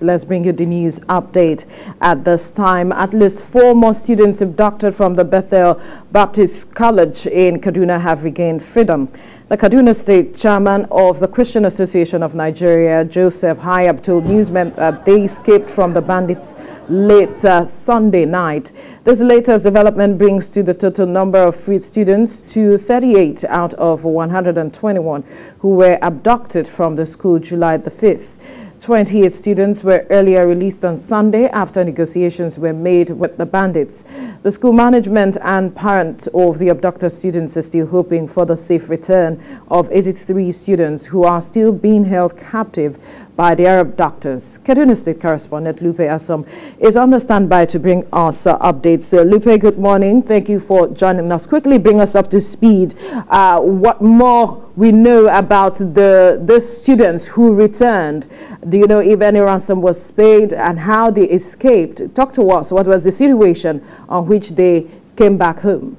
Let's bring you the news update at this time. At least 4 more students abducted from the Bethel Baptist College in Kaduna have regained freedom. The Kaduna State Chairman of the Christian Association of Nigeria, Joseph Hayab, told newsmen that they escaped from the bandits late Sunday night. This latest development brings to the total number of freed students to 38 out of 121 who were abducted from the school July the 5th. 28 students were earlier released on Sunday after negotiations were made with the bandits. The school management and parents of the abducted students are still hoping for the safe return of 83 students who are still being held captive by their abductors. Kaduna State correspondent Lupe Asom is on the standby to bring us updates. So, Lupe, good morning. Thank you for joining us. Quickly bring us up to speed. What more we know about the students who returned? Do you know if any ransom was paid and how they escaped? Talk to us. What was the situation on which they came back home?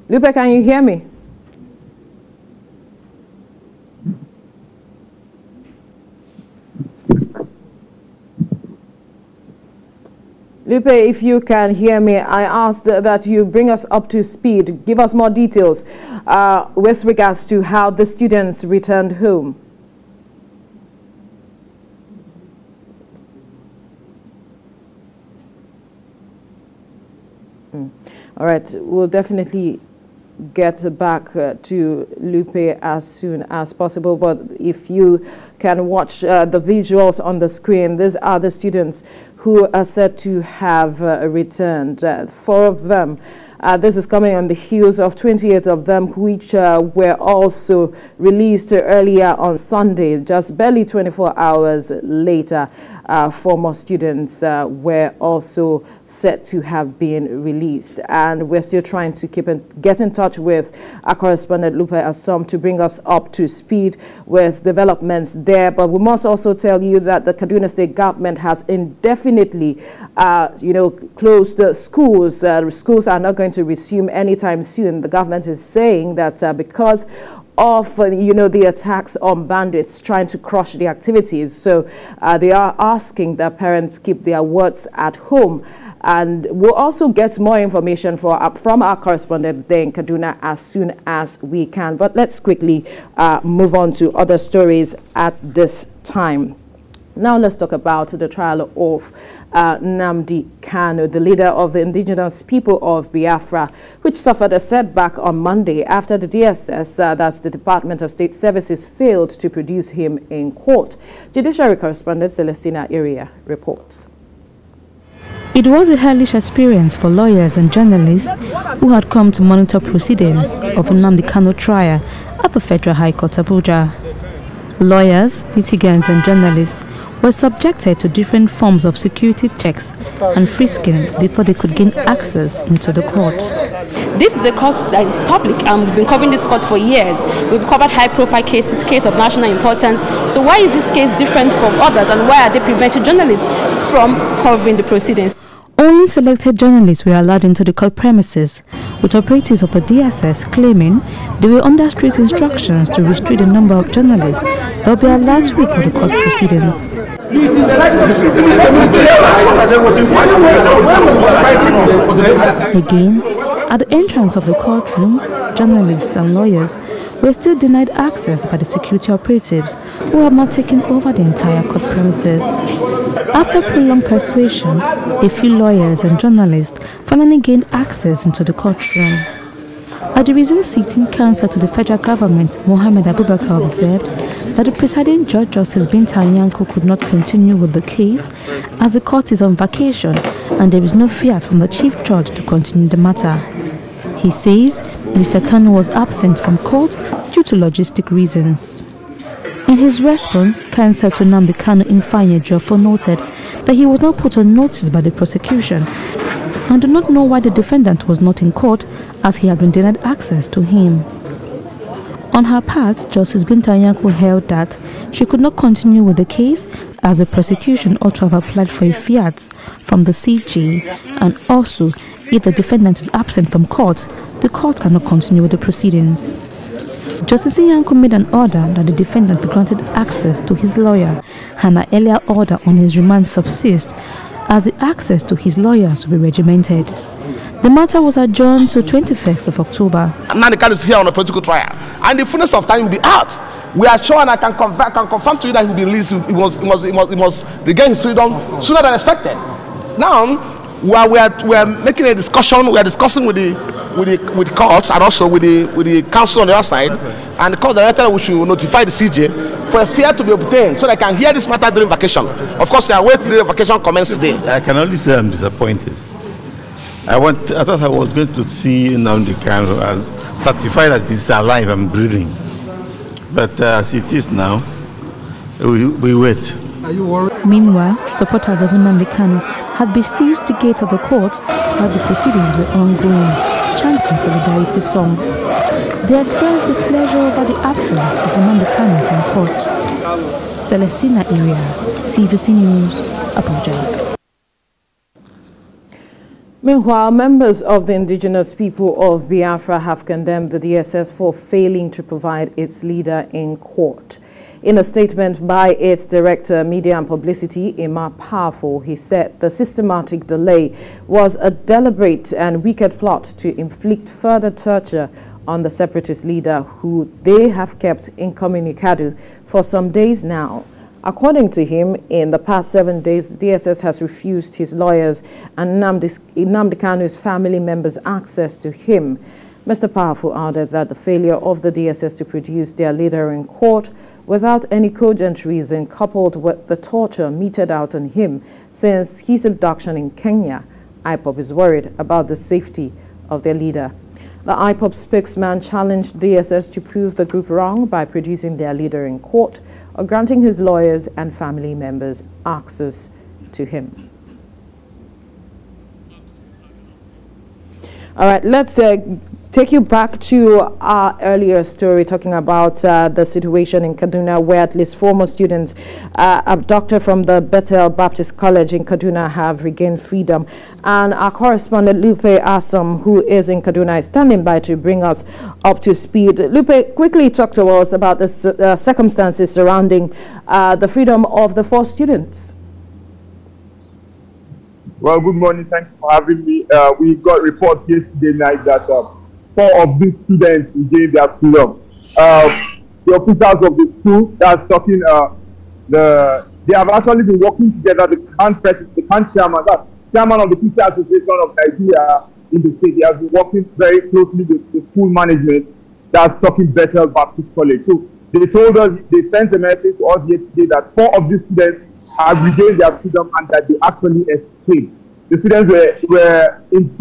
Lupe, can you hear me? Lupe, if you can hear me, I asked that you bring us up to speed. Give us more details with regards to how the students returned home. All right, we'll definitely get back to Lupe as soon as possible, but if you can watch the visuals on the screen, these are the students who are said to have returned. 4 of them. This is coming on the heels of 28 of them, which were also released earlier on Sunday. Just barely 24 hours later, 4 more students were also said to have been released. And we're still trying to get in touch with our correspondent Lupe Asom to bring us up to speed with developments there. But we must also tell you that the Kaduna State government has indefinitely, closed schools. Schools are not going to resume anytime soon. The government is saying that because of the attacks on bandits trying to crush the activities, so they are asking that parents keep their words at home. And we'll also get more information from our correspondent there in Kaduna as soon as we can. But let's quickly move on to other stories at this time. Now let's talk about the trial of Nnamdi Kanu, the leader of the indigenous people of Biafra, which suffered a setback on Monday after the DSS, that's the Department of State Services, failed to produce him in court. Judiciary correspondent Celestina Iria reports. It was a hellish experience for lawyers and journalists who had come to monitor proceedings of Nnamdi Kanu trial at the Federal High Court Abuja. Lawyers, litigants and journalists were subjected to different forms of security checks and frisking before they could gain access into the court. This is a court that is public, and we've been covering this court for years. We've covered high-profile cases, case of national importance. So why is this case different from others, and why are they preventing journalists from covering the proceedings? Only selected journalists were allowed into the court premises, with operatives of the DSS claiming they were under strict instructions to restrict the number of journalists that will be allowed to report the court proceedings. Again, at the entrance of the courtroom, journalists and lawyers were still denied access by the security operatives who have now taken over the entire court premises. After prolonged persuasion, a few lawyers and journalists finally gained access into the courtroom. At the resumed sitting, counsel to the federal government, Mohammed Abubakar, observed that the presiding judge, Justice Binta Anyanko, could not continue with the case as the court is on vacation and there is no fiat from the chief judge to continue the matter. He says Mr. Kanu was absent from court due to logistic reasons. In his response, counsel to Nnamdi Kanu Ifeanyi Ejiofor noted that he was not put on notice by the prosecution and do not know why the defendant was not in court, as he had been denied access to him. On her part, Justice Binta Anyanko held that she could not continue with the case as the prosecution ought to have applied for a fiat from the CJ, and also if the defendant is absent from court, the court cannot continue with the proceedings. Justice Iyanko made an order that the defendant be granted access to his lawyer, and an earlier order on his remand subsists as the access to his lawyers will be regimented. The matter was adjourned to 21st of October. Now the case is here on a political trial, and the fullness of time will be out. We are sure, and I can confirm to you that he will be released. He must regain his freedom sooner than expected. Now, we are making a discussion. We are discussing with the courts and also with the council on the other side, and the court director we should notify the CJ for a fair to be obtained so they can hear this matter during vacation. Of course, they are waiting till the vacation commences today. I can only say I'm disappointed. I thought I was going to see Nnamdi Kanu and certify that he's alive and breathing. But as it is now, we wait. Are you worried? Meanwhile, supporters of Nnamdi Kanu had besieged the gate of the court while the proceedings were ongoing, chanting solidarity songs. They expressed displeasure over the absence of Nnamdi Kanu from court. Celestina Area, TVC News, Abuja. Meanwhile, members of the indigenous people of Biafra have condemned the DSS for failing to provide its leader in court. In a statement by its Director, Media and Publicity, Emma Powerful, he said the systematic delay was a deliberate and wicked plot to inflict further torture on the separatist leader who they have kept incommunicado for some days now. According to him, in the past 7 days, the DSS has refused his lawyers and Nnamdi Kanu's family members access to him. Mr. Powerful added that the failure of the DSS to produce their leader in court without any cogent reason, coupled with the torture meted out on him since his abduction in Kenya, IPOB is worried about the safety of their leader. The IPOB spokesman challenged DSS to prove the group wrong by producing their leader in court or granting his lawyers and family members access to him. All right, let's take you back to our earlier story talking about the situation in Kaduna where at least 4 more students abducted from the Bethel Baptist College in Kaduna have regained freedom. And our correspondent Lupe Assam, who is in Kaduna, is standing by to bring us up to speed. Lupe, quickly talk to us about the circumstances surrounding the freedom of the 4 students. Well, good morning. Thanks for having me. We got reports yesterday night that 4 of these students regained their freedom. The officers of the school that's talking, they have actually been working together. The chairman of the Teacher Association of Nigeria in the state, they have been working very closely with the school management that's talking Bethel Baptist College. So they told us, they sent a message to us yesterday that 4 of these students have regained their freedom and that they actually escaped. The students were in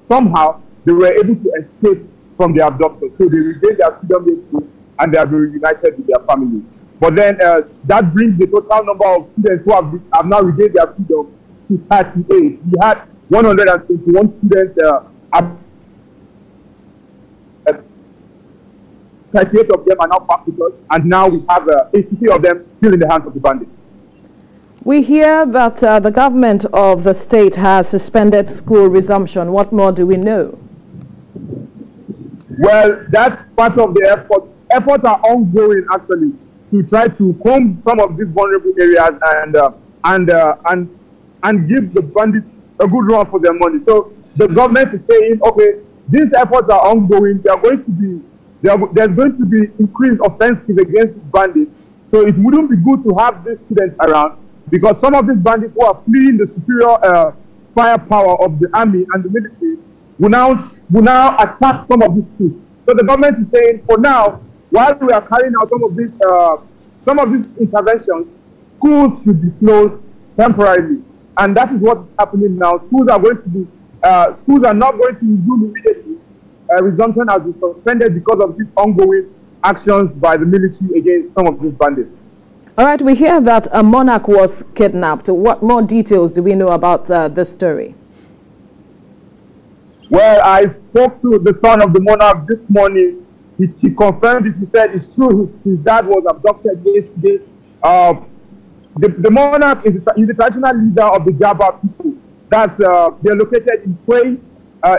somehow they were able to escape from their abductors. So they regained their freedom and they have been reunited with their families. But then that brings the total number of students who have now regained their freedom to 38. We had 121 students, 38 of them are now back with us, and now we have 83 of them still in the hands of the bandits. We hear that the government of the state has suspended school resumption. What more do we know? Well, that's part of the effort. Efforts are ongoing, actually, to try to comb some of these vulnerable areas and give the bandits a good run for their money. So the government is saying, okay, these efforts are ongoing. There's going to be increased offensive against these bandits. So it wouldn't be good to have these students around, because some of these bandits who are fleeing the superior firepower of the army and the military will now attack some of these schools. So the government is saying, for now, while we are carrying out some of these interventions, schools should be closed temporarily, and that is what is happening now. Schools are not going to resume immediately. Resumption has been suspended because of these ongoing actions by the military against some of these bandits. All right, we hear that a monarch was kidnapped. What more details do we know about this story? Well, I spoke to the son of the monarch this morning. He confirmed it. He said it's true. His dad was abducted yesterday. The monarch is the traditional leader of the Jaba people. They're located in Kwei,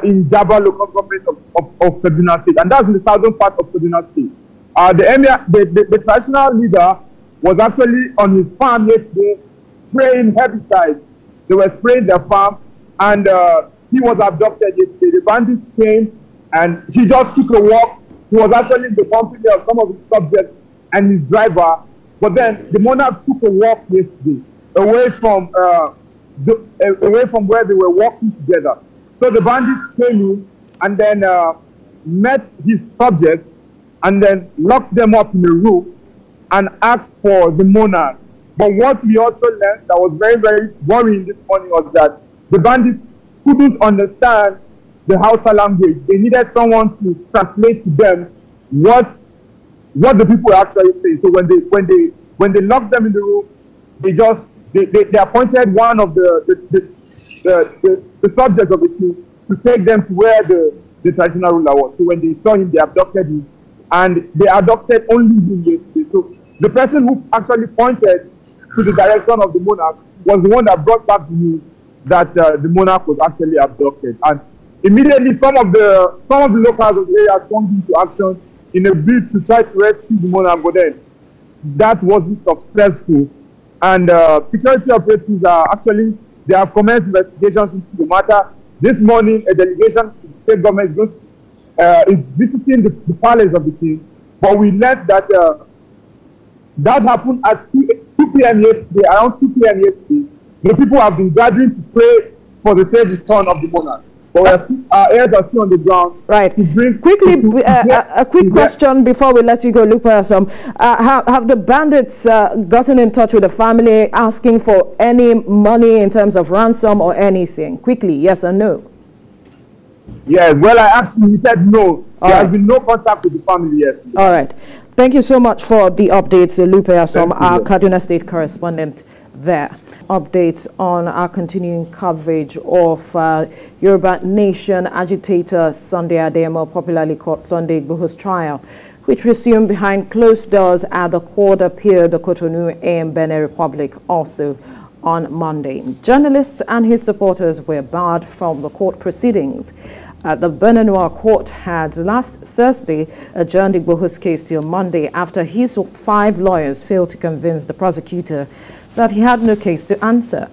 in Jaba local government of Kaduna State, and that's in the southern part of Kaduna State. The traditional leader was actually on his farm yesterday spraying herbicides. They were spraying their farm, and he was abducted yesterday. The bandits came, and he just took a walk. He was actually in the company of some of his subjects and his driver, but then the monarch took a walk yesterday away from where they were walking together. So the bandits came in and then met his subjects and then locked them up in a room and asked for the monarch. But what we also learned that was very, very worrying this morning was that the bandits couldn't understand the Hausa language. They needed someone to translate to them what the people were actually saying. So when they locked them in the room, they appointed one of the subjects of the king to take them to where the traditional ruler was. So when they saw him, they abducted him, and they abducted only him yesterday. So the person who actually pointed to the direction of the monarch was the one that brought back the news that the monarch was actually abducted. And immediately some of the locals of the area swung into action in a bid to try to rescue the monarch, but then that wasn't successful. And security operatives they have commenced investigations into the matter. This morning, a delegation to the state government is visiting the palace of the king. But we learned that that happened at 2 p.m. yesterday, around 2 p.m. yesterday. The people have been gathering to pray for the safe return of the monarch. But our ears are still on the ground. Right. Quickly, a quick question before we let you go, Lupe. Have the bandits gotten in touch with the family asking for any money in terms of ransom or anything? Quickly, yes or no? Yes. Well, I asked him. He said no. There has been no contact with the family yet. All right. Thank you so much for the updates, Lupe Asom, our Kaduna State correspondent there. Updates on our continuing coverage of Yoruba Nation agitator Sunday Adeyemo, popularly called Sunday Igboho's trial, which resumed behind closed doors at the CourD'Appel De Cotonou in Benin Republic also on Monday. Journalists and his supporters were barred from the court proceedings. The Beninois court had last Thursday adjourned Igboho's case till Monday after his 5 lawyers failed to convince the prosecutor that he had no case to answer.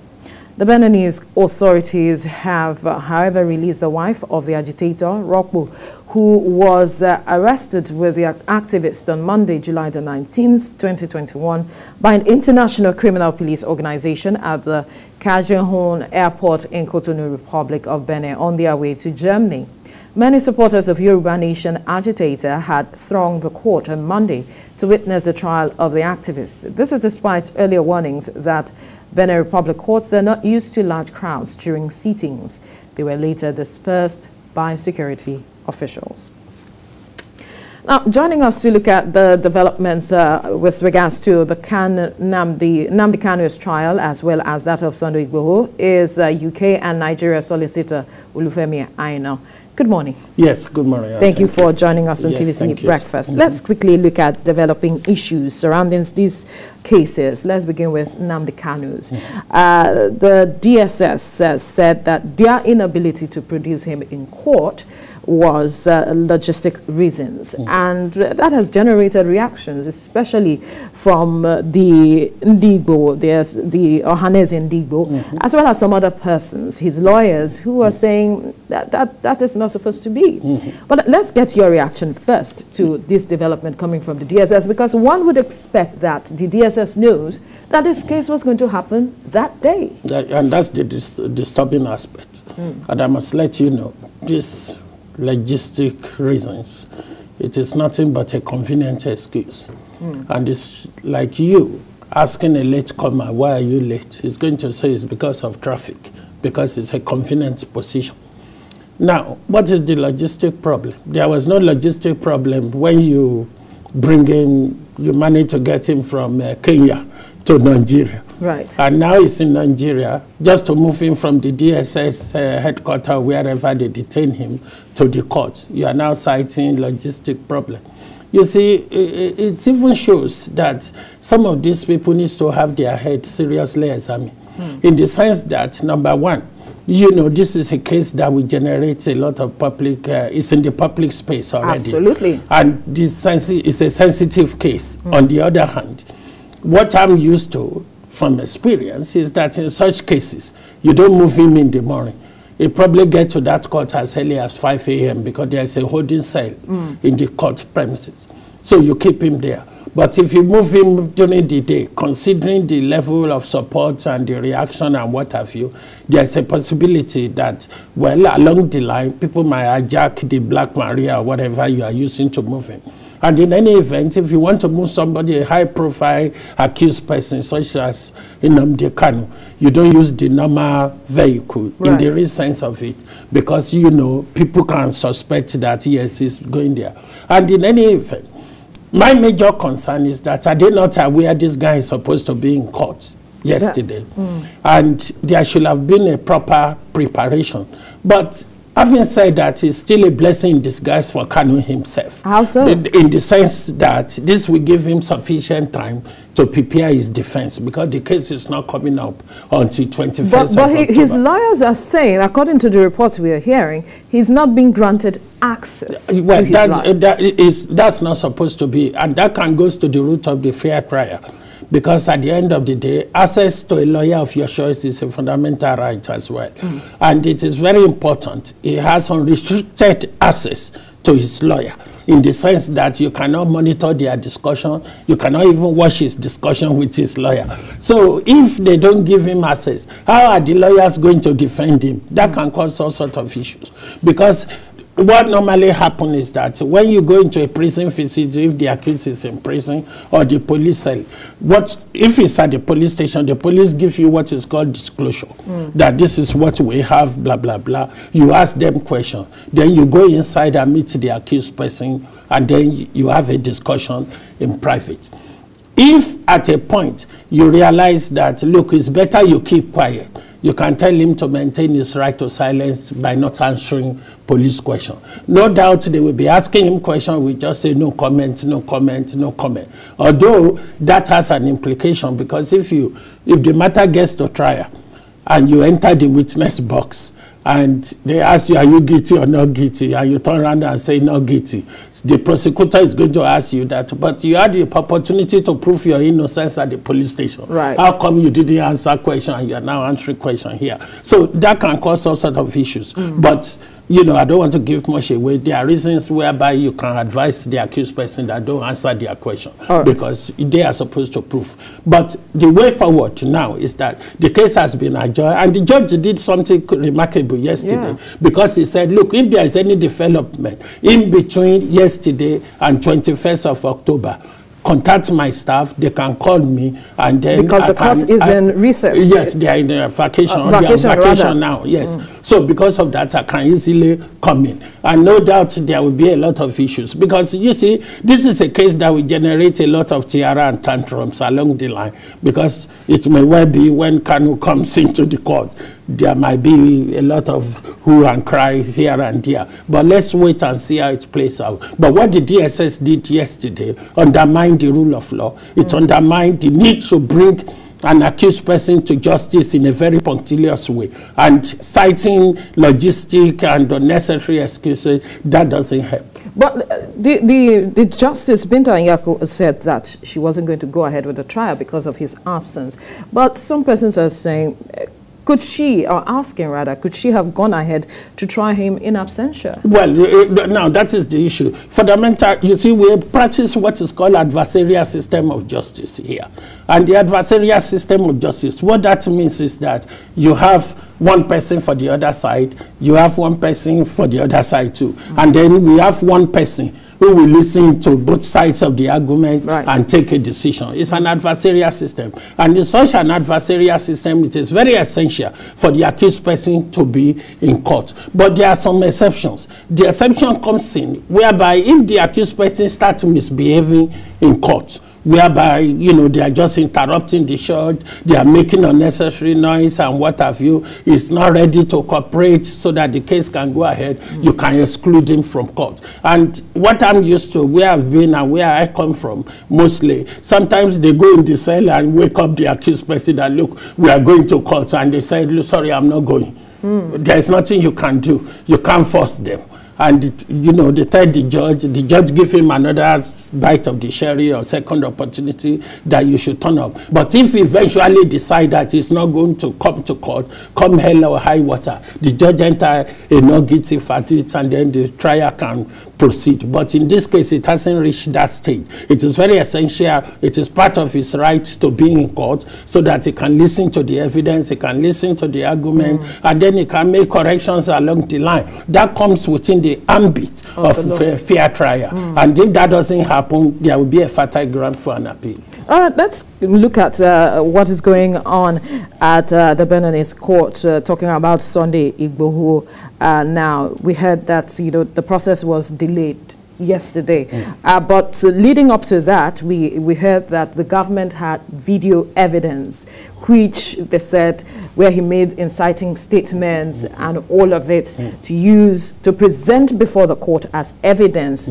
The Beninese authorities have, however, released the wife of the agitator, Rokpo, who was arrested with the activist on Monday, July the 19th, 2021, by an international criminal police organization at the Kajehun Airport in Cotonou, Republic of Benin, on their way to Germany. Many supporters of Yoruba Nation agitator had thronged the court on Monday to witness the trial of the activists. This is despite earlier warnings that Benin Republic courts are not used to large crowds during sittings. They were later dispersed by security officials. Now, joining us to look at the developments with regards to the Nnamdi Kanu's trial, as well as that of Sunday Igboho, is UK and Nigeria solicitor Olufemi Aina. Good morning. Yes, good morning. Thank you for joining us on TVC Breakfast. Let's quickly look at developing issues surrounding these cases. Let's begin with Nnamdi Kanu's. The DSS said that their inability to produce him in court was logistic reasons, and that has generated reactions, especially from the Ndigbo, there's the Ohaneze Ndigbo, as well as some other persons, his lawyers, who are saying that is not supposed to be. But let's get your reaction first to this development coming from the DSS, because one would expect that the DSS knows that this case was going to happen that day. And that's the disturbing aspect. And I must let you know, this logistic reasons, it is nothing but a convenient excuse. And it's like you asking a latecomer, why are you late? He's going to say it's because of traffic, because it's a convenient position. Now, what is the logistic problem? There was no logistic problem when you bring in, you manage to get him from Kenya to Nigeria. Right. And now he's in Nigeria, just to move him from the DSS headquarters, wherever they detain him, to the court. You are now citing logistic problem. You see, it even shows that some of these people need to have their head seriously examined, in the sense that, number one, you know, this is a case that will generate a lot of public, it's in the public space already. Absolutely. And this is a sensitive case. On the other hand, what I'm used to from experience is that in such cases, you don't move him in the morning. He probably get to that court as early as 5 a.m. because there's a holding cell in the court premises. So you keep him there. But if you move him during the day, considering the level of support and the reaction and what have you, there's a possibility that, well, along the line, people might hijack the Black Maria or whatever you are using to move him. And in any event, if you want to move somebody, a high-profile accused person, such as Nnamdi Kanu, you don't use the normal vehicle in the real sense of it, because, you know, people can suspect that, yes, he's going there. And in any event, my major concern is that are they not aware this guy is supposed to be in court yesterday? Yes. And there should have been a proper preparation. But having said that, it's still a blessing in disguise for Kanu himself. How so? In the sense that this will give him sufficient time to prepare his defense, because the case is not coming up until 21st of October. His lawyers are saying, according to the reports we are hearing, he's not being granted access to his that's not supposed to be, and that goes to the root of the fair trial. Because at the end of the day, access to a lawyer of your choice is a fundamental right as well. And it is very important. He has unrestricted access to his lawyer, in the sense that you cannot monitor their discussion, you cannot even watch his discussion with his lawyer. So if they don't give him access, how are the lawyers going to defend him? That can cause all sorts of issues. Because what normally happens is that when you go into a prison visit, if the accused is in prison or the police cell, if it's at the police station, the police give you what is called disclosure, that this is what we have, blah, blah, blah. You ask them questions. Then you go inside and meet the accused person, and then you have a discussion in private. If at a point you realize that, look, it's better you keep quiet, you can tell him to maintain his right to silence by not answering police questions. No doubt they will be asking him questions, we just say no comment, no comment, no comment. Although that has an implication, because if the matter gets to trial and you enter the witness box and they ask you, are you guilty or not guilty? And you turn around and say not guilty. The prosecutor is going to ask you that, but you had the opportunity to prove your innocence at the police station. Right. How come you didn't answer question and you are now answering question here? So that can cause all sorts of issues. But you know, I don't want to give much away. There are reasons whereby you can advise the accused person that don't answer their question, because they are supposed to prove. But the way forward now is that the case has been adjourned, and the judge did something remarkable yesterday, because he said, look, if there is any development in between yesterday and 21st of October, contact my staff, they can call me, and then because the court is in recess. Yes, they are in a vacation. They are vacation now. Yes. So because of that, I can easily come in, and no doubt there will be a lot of issues, because you see, this is a case that will generate a lot of tiara and tantrums along the line, because it may well be when Kanu comes into the court, there might be a lot of hue and cry here and there. But let's wait and see how it plays out. But what the DSS did yesterday undermined the rule of law. It undermined the need to bring an accused person to justice in a very punctilious way. And citing logistic and unnecessary excuses, that doesn't help. But the Justice Binta Nyako said that she wasn't going to go ahead with the trial because of his absence. But some persons are saying, could she, or asking rather, could she have gone ahead to try him in absentia? Well, now that is the issue. Fundamental, you see, we practice what is called adversarial system of justice here. And the adversarial system of justice, what that means is that you have one person for the other side, you have one person for the other side too. And then we have one person who will listen to both sides of the argument and take a decision. It's an adversarial system. And in such an adversarial system, it is very essential for the accused person to be in court. But there are some exceptions. The exception comes in whereby if the accused person starts misbehaving in court, whereby, you know, they are just interrupting the church, they are making unnecessary noise and what have you, is not ready to cooperate so that the case can go ahead, you can exclude him from court. And what I'm used to, where I've been and where I come from, mostly, sometimes they go in the cell and wake up the accused person that, look, we are going to court, and they say, look, sorry, I'm not going. There's nothing you can do. You can't force them. And, they tell the judge give him another bite of the cherry or second opportunity that you should turn up. But if eventually decide that he's not going to come to court, come hell or high water, the judge enter a not guilty verdict and then the trial can proceed. But in this case, it hasn't reached that stage. It is very essential. It is part of his right to be in court so that he can listen to the evidence, he can listen to the argument, and then he can make corrections along the line. That comes within the ambit of fair trial. And if that doesn't happen, there will be a fatal ground for an appeal. All right, let's look at what is going on at the Beninese court, talking about Sunday Igboho. Now, we heard that, the process was delayed yesterday. But leading up to that, we heard that the government had video evidence, which they said where he made inciting statements and all of it to present before the court as evidence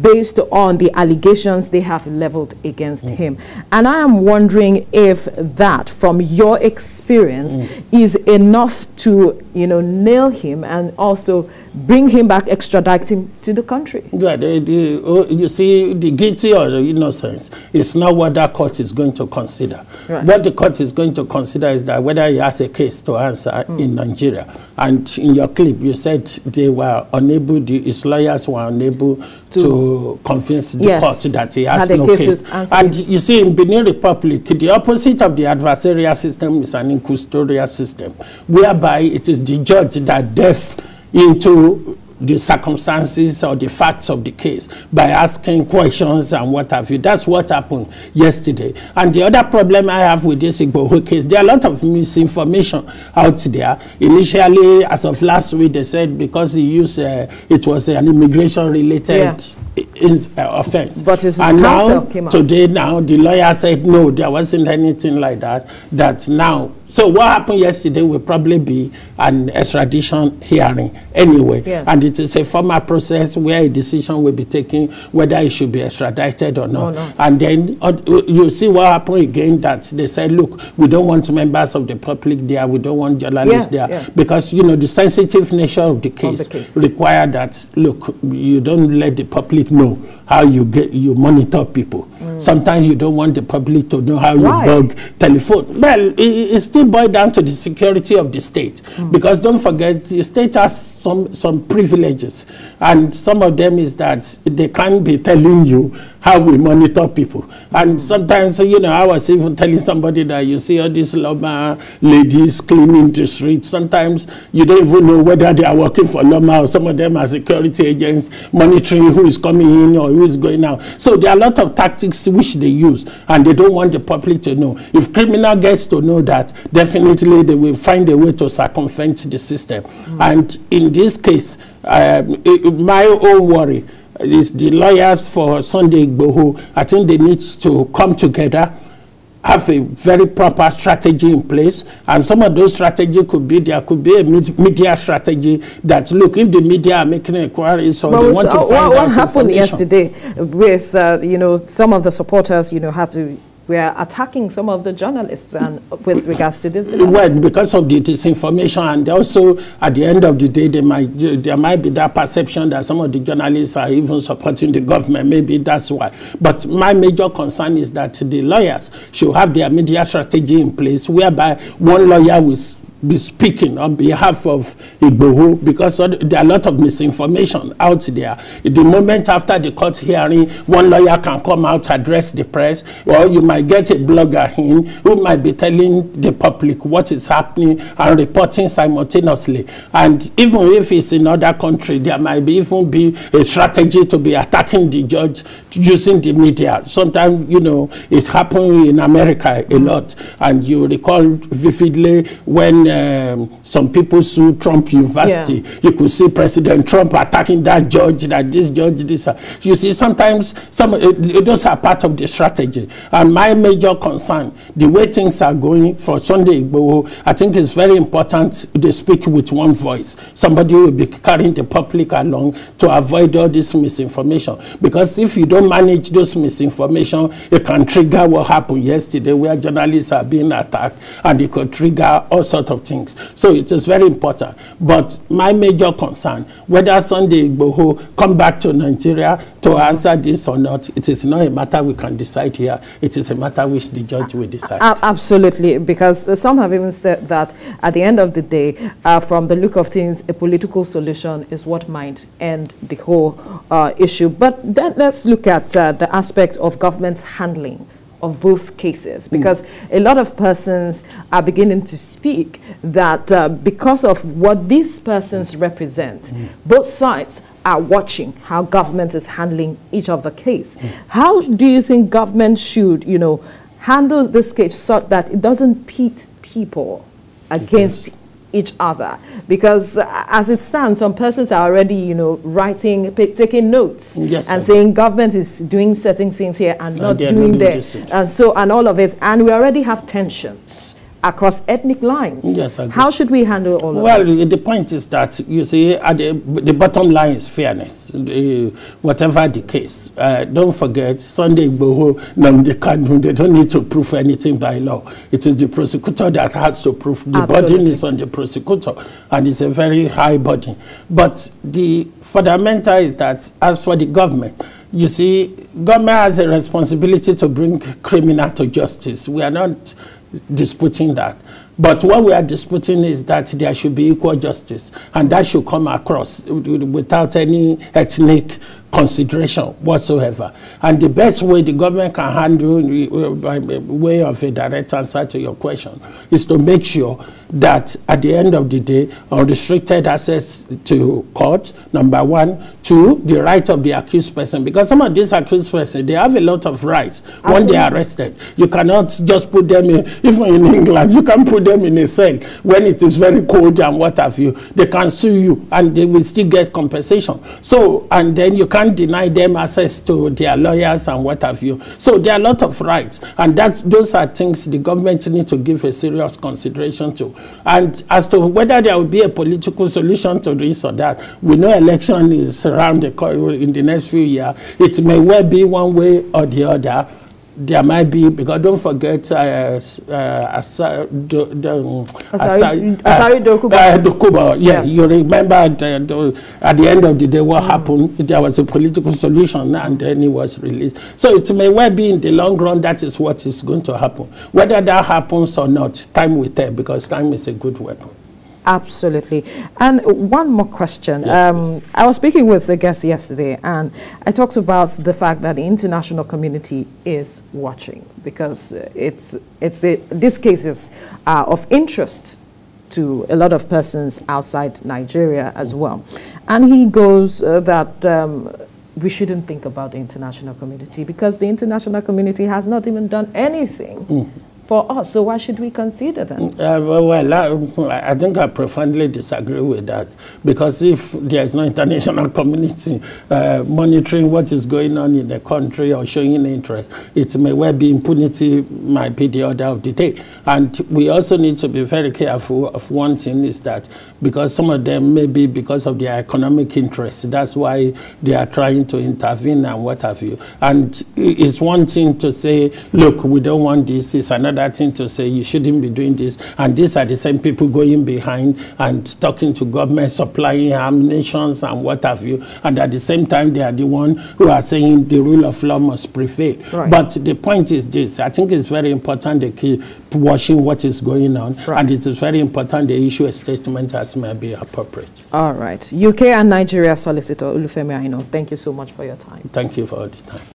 based on the allegations they have leveled against him. And I am wondering if that, from your experience, is enough to, nail him and also bring him back, extradite him to the country. Yeah, you see, the guilty or the innocence is not what that court is going to consider. Right. What the court is going to consider is that whether he has a case to answer in Nigeria. And in your clip, you said they were unable, his lawyers were unable to convince the court that he has no case. And you see, in Benin Republic, the opposite of the adversarial system is an inquisitorial system, whereby it is the judge that delves into the circumstances or the facts of the case by asking questions and what have you. That's what happened yesterday. And the other problem I have with this Igboho case, there are a lot of misinformation out there. Initially, as of last week, they said because he used, it was an immigration-related offense. But his and counsel now, came out. Today now, the lawyer said, no, there wasn't anything like that, that now. So what happened yesterday will probably be an extradition hearing anyway. Yes. And it is a formal process where a decision will be taken whether it should be extradited or not. And then you see what happened again, that they said, look, we don't want members of the public there, we don't want journalists there. Because, the sensitive nature of the case, require that, look, you don't let the public know how you monitor people. Sometimes you don't want the public to know how you bug telephone. Well, it's still boiled down to the security of the state. Because don't forget, the state has some privileges. And some of them is that they can't be telling you how we monitor people. And sometimes, I was even telling somebody that you see all these Loma ladies cleaning the streets. Sometimes you don't even know whether they are working for Loma or some of them are security agents monitoring who is coming in or who is going out. So there are a lot of tactics which they use, and they don't want the public to know. If criminal gets to know that, definitely they will find a way to circumvent the system. And in this case, my own worry is the lawyers for Sunday Igboho. I think they need to come together, have a very proper strategy in place, and some of those strategies could be, there could be a media strategy that, look, if the media are making inquiries or they want to find out what happened yesterday with, some of the supporters, we are attacking some of the journalists and with regards to this development. Well, because of the disinformation, and also at the end of the day, there might be that perception that some of the journalists are even supporting the government. Maybe that's why. But my major concern is that the lawyers should have their media strategy in place, whereby one lawyer will be speaking on behalf of Igboho, because there are a lot of misinformation out there. The moment after the court hearing, one lawyer can come out, address the press, or you might get a blogger in who might be telling the public what is happening and reporting simultaneously. And even if it's in other country, there might even be a strategy to be attacking the judge using the media. Sometimes, it happened in America a lot. And you recall vividly when some people sued Trump University. You could see President Trump attacking that judge, that this judge, this. You see, sometimes those are part of the strategy. And my major concern, the way things are going for Sunday Igboho, I think it's very important they speak with one voice. Somebody will be carrying the public along to avoid all this misinformation. Because if you don't manage those misinformation, it can trigger what happened yesterday, where journalists are being attacked, and it could trigger all sorts of of things. So it is very important. But my major concern, whether Sunday Igboho come back to Nigeria to answer this or not, it is not a matter we can decide here. It is a matter which the judge will decide. Absolutely, because some have even said that at the end of the day, from the look of things, a political solution is what might end the whole issue. But then let's look at the aspect of government's handling of both cases, because a lot of persons are beginning to speak that because of what these persons represent, both sides are watching how government is handling each of the case. How do you think government should, you know, handle this case so that it doesn't pit people against each other? Because as it stands, some persons are already, you know, writing, taking notes and saying government is doing certain things here and not doing there. And so, and all of it. And we already have tensions across ethnic lines. Yes, I agree. How should we handle all of that? Well, the point is that, you see, at the bottom line is fairness, whatever the case. Don't forget, Sunday Igboho, they don't need to prove anything by law. It is the prosecutor that has to prove. The burden is on the prosecutor, and it's a very high burden. But the fundamental is that, as for the government, you see, government has a responsibility to bring criminal to justice. We are not disputing that. But what we are disputing is that there should be equal justice, and that should come across without any ethnic consideration whatsoever. And the best way the government can handle, by way of a direct answer to your question, is to make sure that at the end of the day, unrestricted access to court, number one. Two, the right of the accused person. Because some of these accused persons, they have a lot of rights. Absolutely. When they are arrested, you cannot just put them in, even in England, you can put them in a cell when it is very cold and what have you. They can sue you and they will still get compensation. So, and then you can't deny them access to their lawyers and what have you. So there are a lot of rights, and those are things the government needs to give a serious consideration to. And as to whether there will be a political solution to this or that, we know election is around the corner in the next few years. It may well be one way or the other. There might be, because don't forget Asari Dokubo. Yeah, you remember at the end of the day what happened. There was a political solution and then he was released. So it may well be in the long run that is what is going to happen. Whether that happens or not, time will tell, because time is a good weapon. Absolutely. And one more question. Yes, I was speaking with a guest yesterday, and I talked about the fact that the international community is watching, because these cases are of interest to a lot of persons outside Nigeria as well. And he goes that we shouldn't think about the international community, because the international community has not even done anything for us, so why should we consider them? I think I profoundly disagree with that, because if there is no international community monitoring what is going on in the country or showing interest, it may well be impunity might be the order of the day. And we also need to be very careful of one thing, is that because some of them maybe because of their economic interests, that's why they are trying to intervene and what have you. And it's one thing to say, look, we don't want this. It's another thing to say you shouldn't be doing this. And these are the same people going behind and talking to government, supplying ammunition and what have you. And at the same time, they are the ones who are saying the rule of law must prevail. Right. But the point is this: I think it's very important they keep watching what is going on. Right. And it is very important they issue a statement as may be appropriate. All right. UK and Nigeria Solicitor Olufemi Aino, thank you so much for your time. Thank you for all the time.